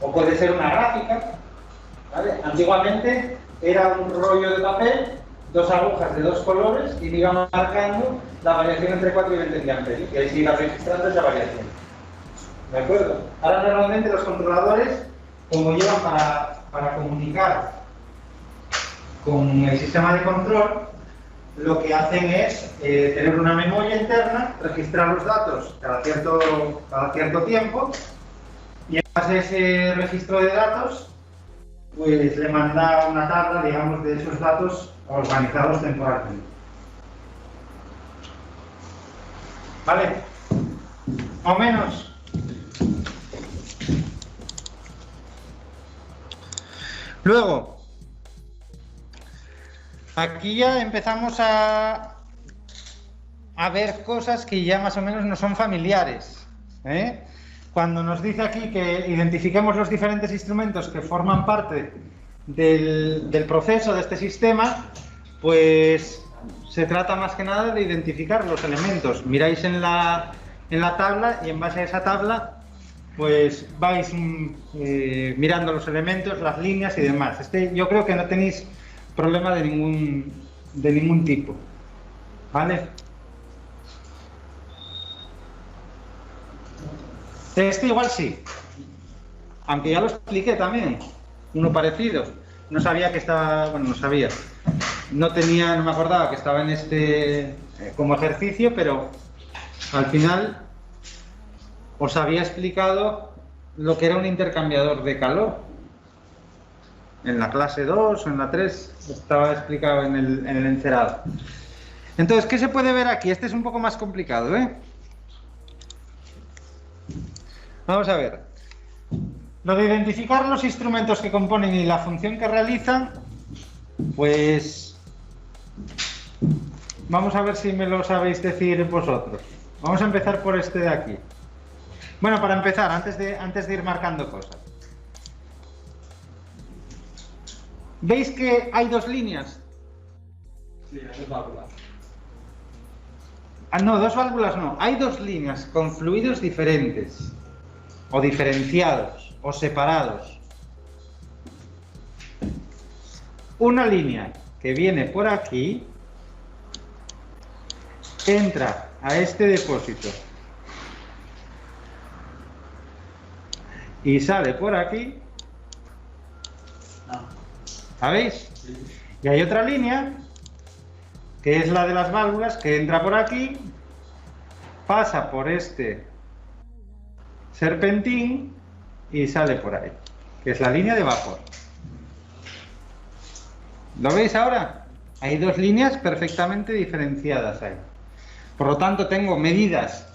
o puede ser una gráfica, ¿vale? Antiguamente era un rollo de papel, dos agujas de dos colores y me iban marcando la variación entre 4 y 20 miliamperios, y ahí se iba registrando esa variación. ¿De acuerdo? Ahora normalmente los controladores, como llevan para comunicar con el sistema de control, lo que hacen es tener una memoria interna, registrar los datos cada cierto tiempo, y en base a ese registro de datos, pues le manda una tabla, digamos, de esos datos organizados temporalmente. ¿Vale? Más o menos. Luego, aquí ya empezamos a ver cosas que ya más o menos no son familiares, ¿eh? Cuando nos dice aquí que identifiquemos los diferentes instrumentos que forman parte del proceso de este sistema, pues se trata más que nada de identificar los elementos. Miráis en la tabla y en base a esa tabla pues vais mirando los elementos, las líneas y demás. Yo creo que no tenéis problema de ningún tipo, ¿vale? Este igual sí, aunque ya lo expliqué también, uno parecido. No sabía que estaba, bueno, no me acordaba que estaba en como ejercicio, pero al final os había explicado lo que era un intercambiador de calor. En la clase 2 o en la 3 estaba explicado en el encerado. Entonces, ¿qué se puede ver aquí? Este es un poco más complicado, ¿eh? Vamos a ver. Lo de identificar los instrumentos que componen y la función que realizan, pues vamos a ver si me lo sabéis decir vosotros. Vamos a empezar por este de aquí. Bueno, para empezar, antes de ir marcando cosas. ¿Veis que hay dos líneas? Sí, hay dos válvulas. Ah, no, dos válvulas no. Hay dos líneas con fluidos diferentes, o diferenciados, o separados. Una línea que viene por aquí, entra a este depósito y sale por aquí. ¿Sabéis? Sí. Y hay otra línea, que es la de las válvulas, que entra por aquí, pasa por este serpentín y sale por ahí, que es la línea de vapor. ¿Lo veis ahora? Hay dos líneas perfectamente diferenciadas ahí. Por lo tanto, tengo medidas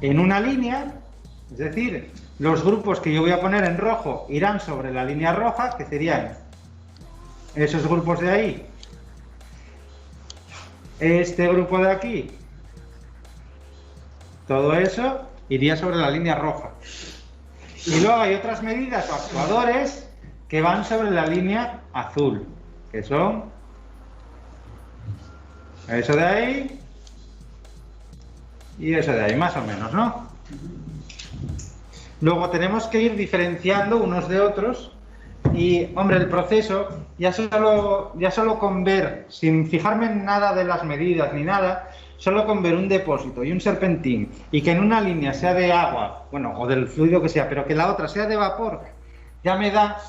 en una línea, es decir, los grupos que yo voy a poner en rojo irán sobre la línea roja, que serían esos grupos de ahí, este grupo de aquí, todo eso iría sobre la línea roja. Y luego hay otras medidas o actuadores que van sobre la línea azul, que son eso de ahí y eso de ahí, más o menos, ¿no? Luego tenemos que ir diferenciando unos de otros. Y, hombre, el proceso, ya solo con ver, sin fijarme en nada de las medidas ni nada, solo con ver un depósito y un serpentín, y que en una línea sea de agua, bueno, o del fluido que sea, pero que la otra sea de vapor, ya me da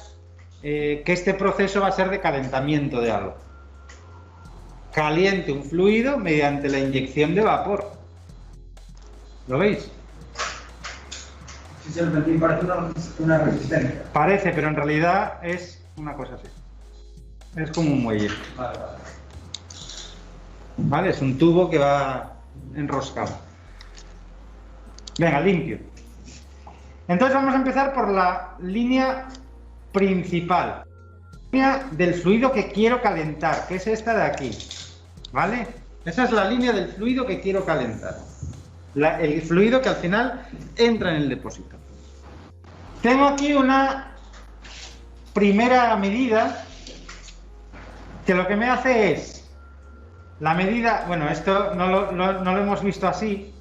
que este proceso va a ser de calentamiento de algo. Caliente un fluido mediante la inyección de vapor. ¿Lo veis? Sí, serpentín parece una resistencia. Parece, pero en realidad es una cosa así. Es como un muelle. Vale, vale. ¿Vale? Es un tubo que va enroscado. Venga, limpio. Entonces vamos a empezar por la línea principal. Línea del fluido que quiero calentar, que es esta de aquí. ¿Vale? Esa es la línea del fluido que quiero calentar. El fluido que al final entra en el depósito. Tengo aquí una primera medida que lo que me hace es la medida, bueno, esto no lo hemos visto así,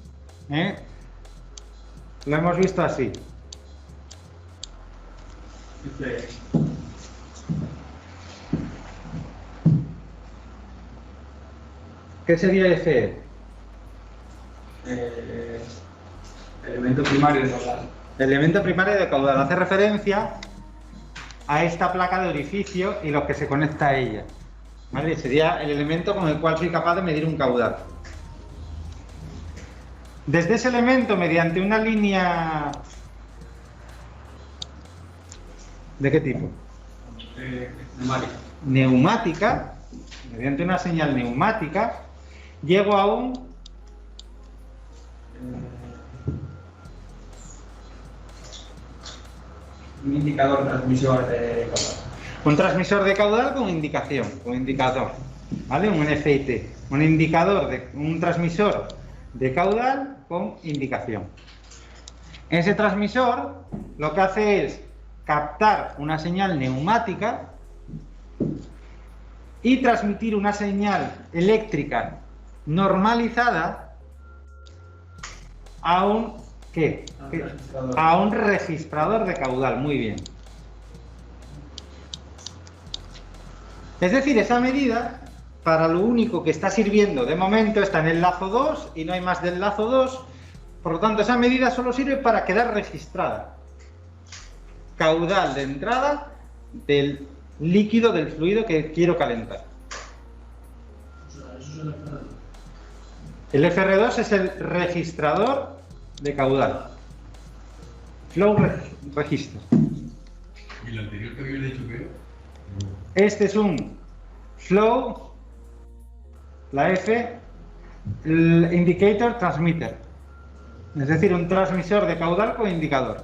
¿eh? Lo hemos visto así. ¿Qué sería FE? Elemento primario de caudal. Elemento primario de caudal. Hace referencia a esta placa de orificio y lo que se conecta a ella. ¿Vale? Sería el elemento con el cual soy capaz de medir un caudal. Desde ese elemento, mediante una línea... ¿De qué tipo? Neumática. Neumática, mediante una señal neumática, llego a un indicador transmisor de caudal. Un transmisor de caudal con indicación, con indicador, ¿vale? Un NFIT, un indicador, un transmisor de caudal con indicación. Ese transmisor lo que hace es captar una señal neumática y transmitir una señal eléctrica normalizada a un ¿qué? A un registrador de caudal, muy bien. Es decir, esa medida, para lo único que está sirviendo de momento, está en el lazo 2 y no hay más del lazo 2, por lo tanto esa medida solo sirve para quedar registrada. Caudal de entrada del líquido, del fluido que quiero calentar. El FR2 es el registrador de caudal. Flow Register. ¿Y lo anterior que había dicho qué? Este es un Flow la F, el indicator transmitter, es decir, un transmisor de caudal con indicador.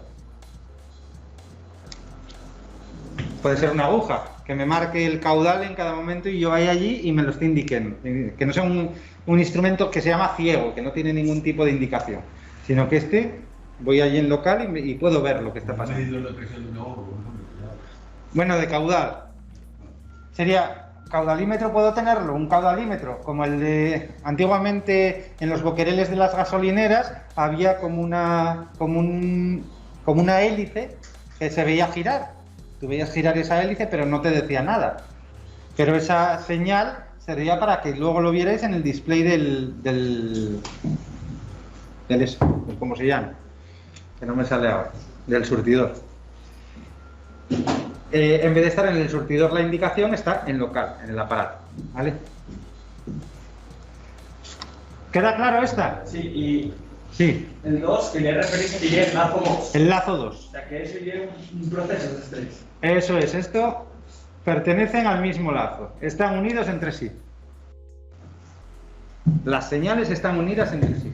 Puede ser una aguja que me marque el caudal en cada momento y yo vaya allí y me lo esté indicando, que no sea un instrumento que se llama ciego, que no tiene ningún tipo de indicación, sino que voy allí en local y puedo ver lo que está pasando. medidor de presión de un ahorro, por ejemplo. Bueno, de caudal. Sería, caudalímetro puedo tenerlo, un caudalímetro, como el de, antiguamente en los boquereles de las gasolineras, había como una hélice que se veía girar. Tú veías girar esa hélice, pero no te decía nada. Pero esa señal sería para que luego lo vierais en el display ¿cómo se llama? Que no me sale ahora, del surtidor. En vez de estar en el surtidor, la indicación está en local, en el aparato, ¿vale? ¿Queda claro esta? Sí, y Sí, el 2 quería referirse que ya el lazo 2. el lazo 2. O sea, que eso sería un proceso de estrés. Eso es, esto pertenecen al mismo lazo, están unidos entre sí. Las señales están unidas entre sí.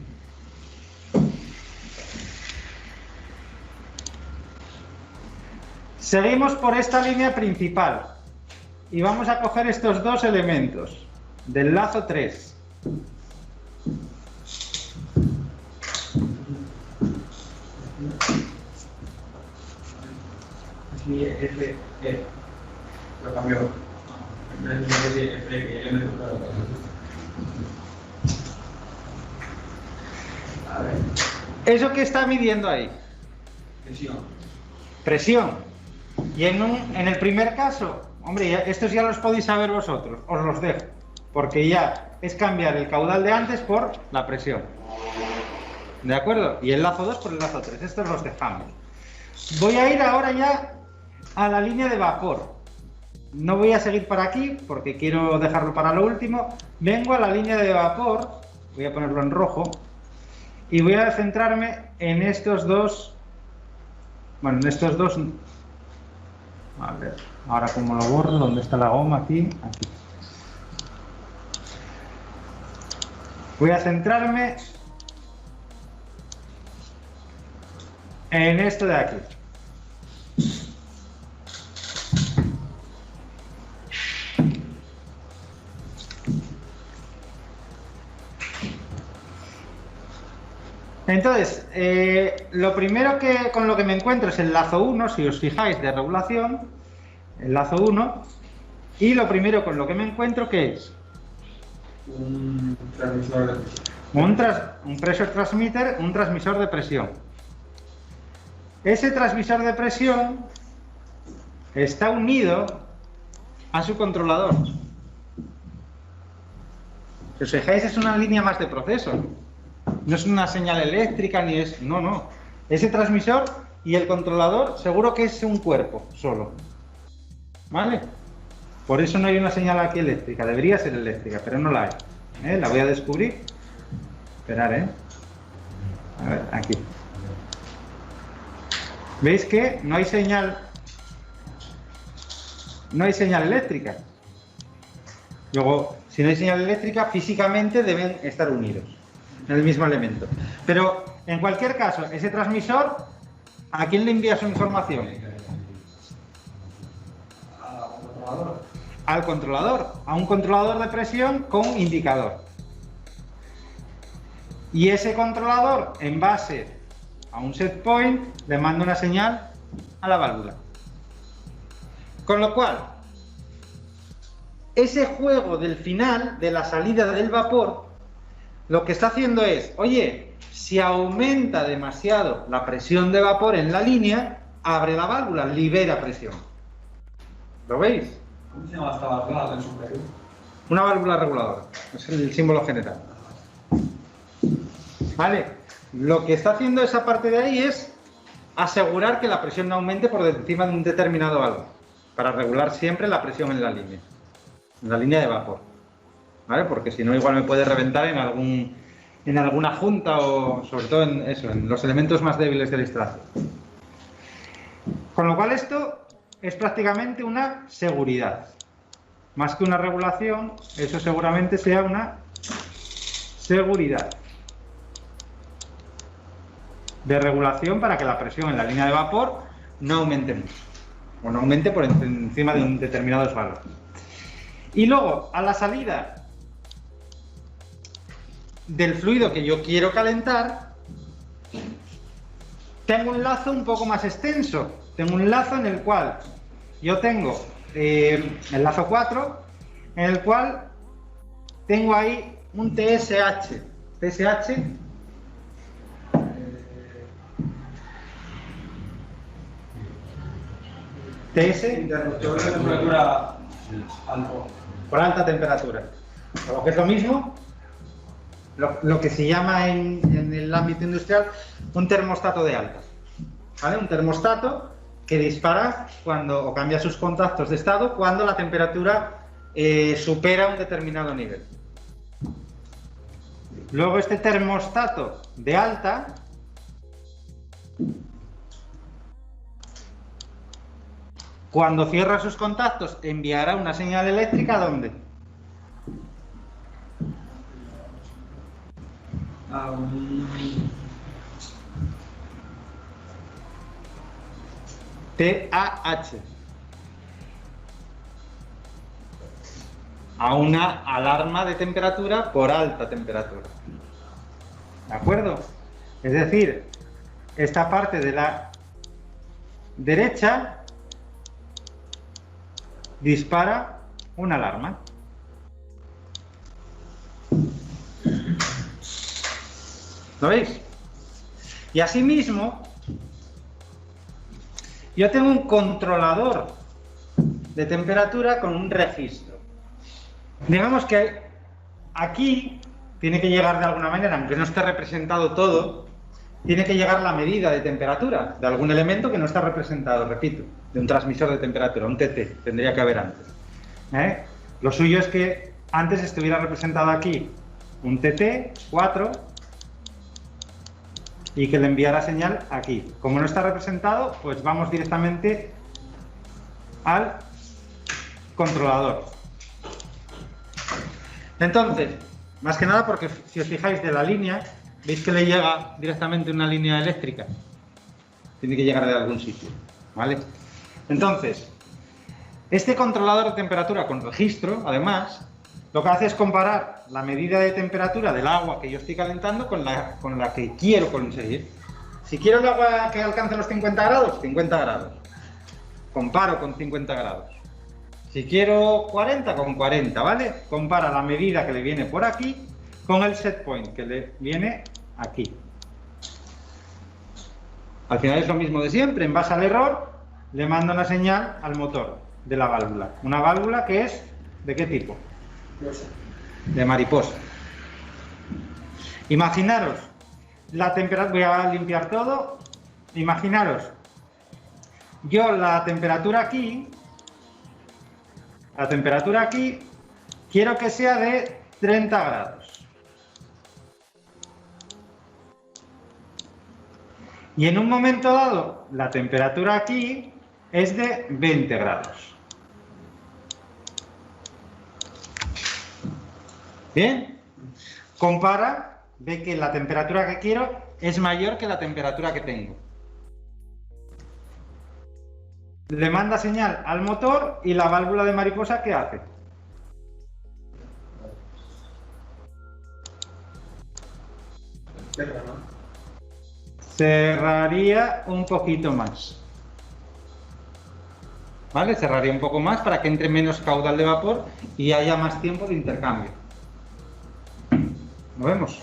Seguimos por esta línea principal y vamos a coger estos dos elementos del lazo 3. Aquí F, lo cambió. No sé si F, L, a ver, ¿Eso qué está midiendo ahí? presión. Presión. Y en el primer caso, hombre, estos ya los podéis saber vosotros, os los dejo, porque ya es cambiar el caudal de antes por la presión. ¿De acuerdo? Y el lazo 2 por el lazo 3, estos los dejamos. Voy a ir ahora ya a la línea de vapor. No voy a seguir para aquí, porque quiero dejarlo para lo último. Vengo a la línea de vapor, voy a ponerlo en rojo, y voy a centrarme en estos dos. Bueno, en estos dos. A ver, ahora como lo borro, ¿dónde está la goma? Aquí. Voy a centrarme en esto de aquí. Entonces, lo primero con lo que me encuentro es el lazo 1, si os fijáis, de regulación, el lazo 1, y lo primero con lo que me encuentro, ¿qué es? Un transmisor de presión. Un pressure transmitter, un transmisor de presión. Ese transmisor de presión está unido a su controlador. Si os fijáis, es una línea más de proceso. No es una señal eléctrica ni es... No, no. Ese transmisor y el controlador seguro que es un cuerpo solo. ¿Vale? Por eso no hay una señal aquí eléctrica. Debería ser eléctrica, pero no la hay. La voy a descubrir. Esperar, A ver, aquí. ¿Veis que no hay señal? No hay señal eléctrica. Luego, si no hay señal eléctrica, físicamente deben estar unidos en el mismo elemento. Pero, en cualquier caso, ese transmisor, ¿a quién le envía su información? Al controlador, a un controlador de presión con indicador. Y ese controlador, en base a un set point, le manda una señal a la válvula. Con lo cual, ese juego del final, de la salida del vapor, lo que está haciendo es, oye, si aumenta demasiado la presión de vapor en la línea, abre la válvula, libera presión. ¿Lo veis? ¿Cómo se llama esta válvula del superior? Una válvula reguladora, es el símbolo general. ¿Vale? Lo que está haciendo esa parte de ahí es asegurar que la presión no aumente por encima de un determinado valor, para regular siempre la presión en la línea de vapor. ¿Vale? Porque si no, igual me puede reventar en alguna junta o sobre todo en los elementos más débiles de la instalación. Con lo cual esto es prácticamente una seguridad. Más que una regulación, eso seguramente sea una seguridad de regulación para que la presión en la línea de vapor no aumente mucho, o no aumente por encima de un determinados valores. Y luego, a la salida del fluido que yo quiero calentar, tengo un lazo un poco más extenso. Tengo un lazo en el cual yo tengo el lazo 4, en el cual tengo ahí un TSH. Interruptor de temperatura alto. Por alta temperatura. O lo que es lo mismo, lo que se llama en el ámbito industrial un termostato de alta. ¿Vale? Un termostato que dispara o cambia sus contactos de estado cuando la temperatura supera un determinado nivel. Luego este termostato de alta cuando cierra sus contactos enviará una señal eléctrica ¿a dónde? TAH, a una alarma de temperatura por alta temperatura. ¿De acuerdo? Es decir, esta parte de la derecha dispara una alarma. ¿Lo veis? Y asimismo, yo tengo un controlador de temperatura con un registro. Digamos que aquí tiene que llegar de alguna manera, aunque no esté representado todo, tiene que llegar la medida de temperatura de algún elemento que no está representado, repito, de un transmisor de temperatura, un TT, tendría que haber antes. Lo suyo es que antes estuviera representado aquí un TT 4 y que le enviara señal aquí. Como no está representado, pues vamos directamente al controlador. Entonces, más que nada porque si os fijáis de la línea, veis que le llega directamente una línea eléctrica. Tiene que llegar de algún sitio, ¿vale? Entonces, este controlador de temperatura con registro, además, lo que hace es comparar la medida de temperatura del agua que yo estoy calentando con la que quiero conseguir. Si quiero el agua que alcance los 50 grados, 50 grados. Comparo con 50 grados. Si quiero 40, con 40, ¿vale? Compara la medida que le viene por aquí con el set point que le viene aquí. Al final es lo mismo de siempre. En base al error, le mando una señal al motor de la válvula. Una válvula que es, ¿de qué tipo? De mariposa. Imaginaros la temperatura, voy a limpiar todo. Imaginaros, yo la temperatura aquí quiero que sea de 30 grados. Y en un momento dado, la temperatura aquí es de 20 grados. ¿Bien? Compara, ve que la temperatura que quiero es mayor que la temperatura que tengo. Le manda señal al motor y la válvula de mariposa, ¿qué hace? Cerraría un poquito más. ¿Vale? Cerraría un poco más para que entre menos caudal de vapor y haya más tiempo de intercambio. ¿Lo vemos?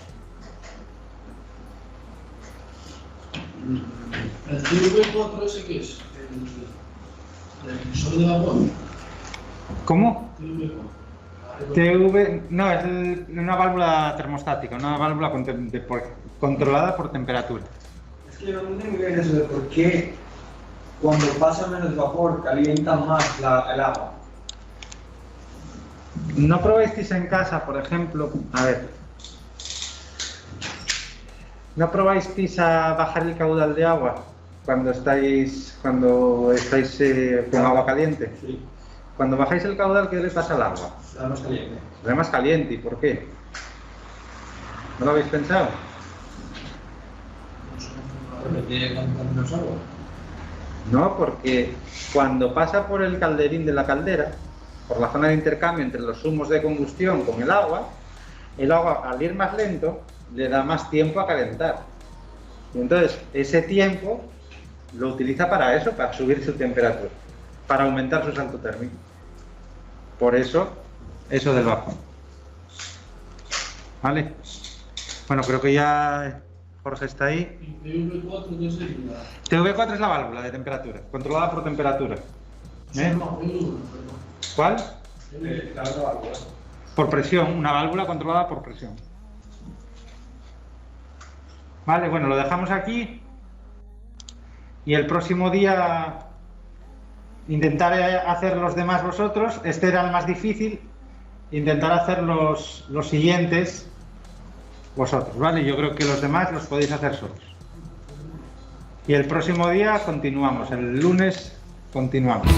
¿El TV4 ese qué es? ¿El difusor de vapor? ¿Cómo? TV4. TV, no, es una válvula termostática, una válvula controlada por temperatura. Es que yo no entiendo bien eso de por qué cuando pasa menos vapor calienta más el agua. ¿No probasteis en casa, por ejemplo? A ver. ¿No probáis a bajar el caudal de agua cuando estáis con agua caliente? Sí. Cuando bajáis el caudal, ¿qué le pasa al agua? Está más caliente. Se ve más caliente. ¿Y por qué? ¿No lo habéis pensado? Porque tiene que contaminarse agua. No, porque cuando pasa por el calderín de la caldera, por la zona de intercambio entre los humos de combustión con el agua al ir más lento le da más tiempo a calentar. Y entonces ese tiempo lo utiliza para eso, para subir su temperatura, para aumentar su salto térmico. Por eso del vapor. ¿Vale? Bueno, creo que ya Jorge está ahí. Y TV4 que sería. TV4 es la válvula de temperatura, controlada por temperatura. No, perdón. ¿Cuál? La otra válvula. Por presión, una válvula controlada por presión. Vale, bueno, lo dejamos aquí. Y el próximo día intentaré hacer los demás vosotros. Este era el más difícil. Intentar hacer los siguientes vosotros, ¿vale? Yo creo que los demás los podéis hacer solos. Y el próximo día continuamos. El lunes continuamos.